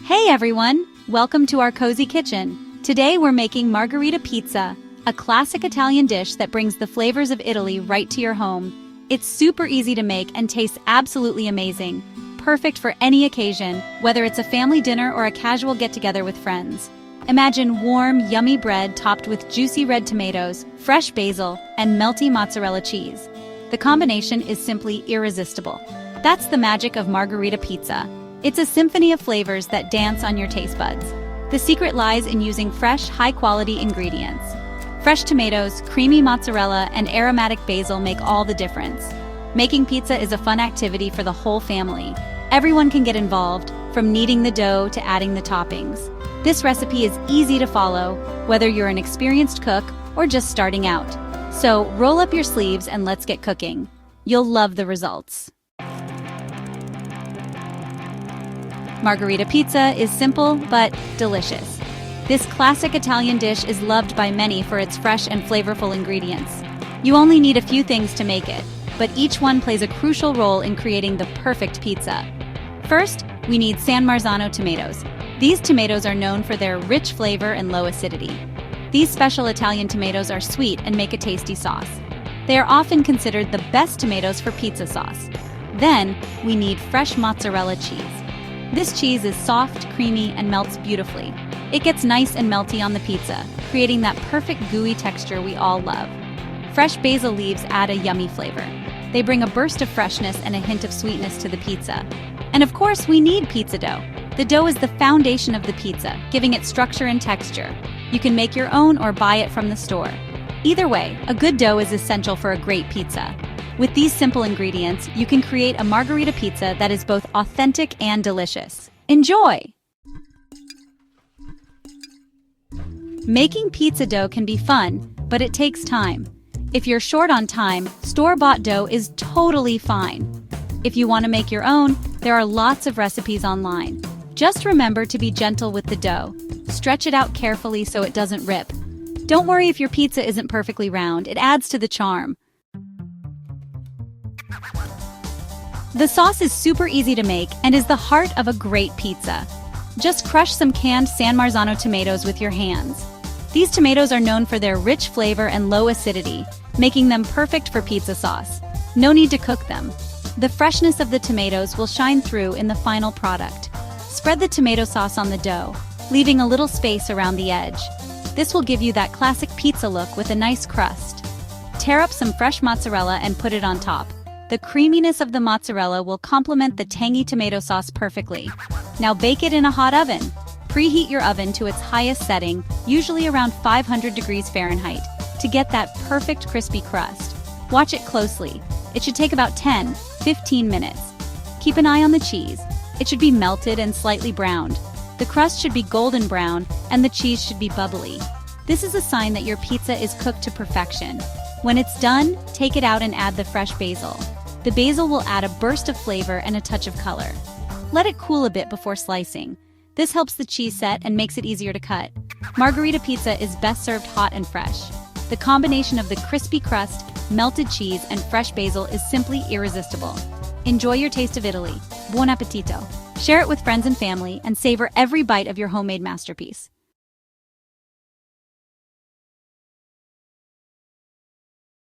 Hey everyone! Welcome to our cozy kitchen. Today we're making Margherita Pizza, a classic Italian dish that brings the flavors of Italy right to your home. It's super easy to make and tastes absolutely amazing. Perfect for any occasion, whether it's a family dinner or a casual get-together with friends. Imagine warm, yummy bread topped with juicy red tomatoes, fresh basil, and melty mozzarella cheese. The combination is simply irresistible. That's the magic of Margherita Pizza. It's a symphony of flavors that dance on your taste buds. The secret lies in using fresh, high-quality ingredients. Fresh tomatoes, creamy mozzarella, and aromatic basil make all the difference. Making pizza is a fun activity for the whole family. Everyone can get involved, from kneading the dough to adding the toppings. This recipe is easy to follow, whether you're an experienced cook or just starting out. So roll up your sleeves and let's get cooking. You'll love the results. Margherita Pizza is simple but delicious. This classic Italian dish is loved by many for its fresh and flavorful ingredients. You only need a few things to make it, but each one plays a crucial role in creating the perfect pizza. First, we need San Marzano tomatoes. These tomatoes are known for their rich flavor and low acidity. These special Italian tomatoes are sweet and make a tasty sauce. They are often considered the best tomatoes for pizza sauce. Then, we need fresh mozzarella cheese. This cheese is soft, creamy, and melts beautifully. It gets nice and melty on the pizza, creating that perfect gooey texture we all love. Fresh basil leaves add a yummy flavor. They bring a burst of freshness and a hint of sweetness to the pizza. And of course, we need pizza dough. The dough is the foundation of the pizza, giving it structure and texture. You can make your own or buy it from the store. Either way, a good dough is essential for a great pizza. With these simple ingredients, you can create a Margherita Pizza that is both authentic and delicious. Enjoy! Making pizza dough can be fun, but it takes time. If you're short on time, store-bought dough is totally fine. If you want to make your own, there are lots of recipes online. Just remember to be gentle with the dough. Stretch it out carefully so it doesn't rip. Don't worry if your pizza isn't perfectly round, it adds to the charm. The sauce is super easy to make and is the heart of a great pizza. Just crush some canned San Marzano tomatoes with your hands. These tomatoes are known for their rich flavor and low acidity, making them perfect for pizza sauce. No need to cook them. The freshness of the tomatoes will shine through in the final product. Spread the tomato sauce on the dough, leaving a little space around the edge. This will give you that classic pizza look with a nice crust. Tear up some fresh mozzarella and put it on top. The creaminess of the mozzarella will complement the tangy tomato sauce perfectly. Now bake it in a hot oven. Preheat your oven to its highest setting, usually around 500 degrees Fahrenheit, to get that perfect crispy crust. Watch it closely. It should take about 10-15 minutes. Keep an eye on the cheese. It should be melted and slightly browned. The crust should be golden brown and the cheese should be bubbly. This is a sign that your pizza is cooked to perfection. When it's done, take it out and add the fresh basil. The basil will add a burst of flavor and a touch of color. Let it cool a bit before slicing. This helps the cheese set and makes it easier to cut. Margherita Pizza is best served hot and fresh. The combination of the crispy crust, melted cheese, and fresh basil is simply irresistible. Enjoy your taste of Italy. Buon appetito! Share it with friends and family and savor every bite of your homemade masterpiece.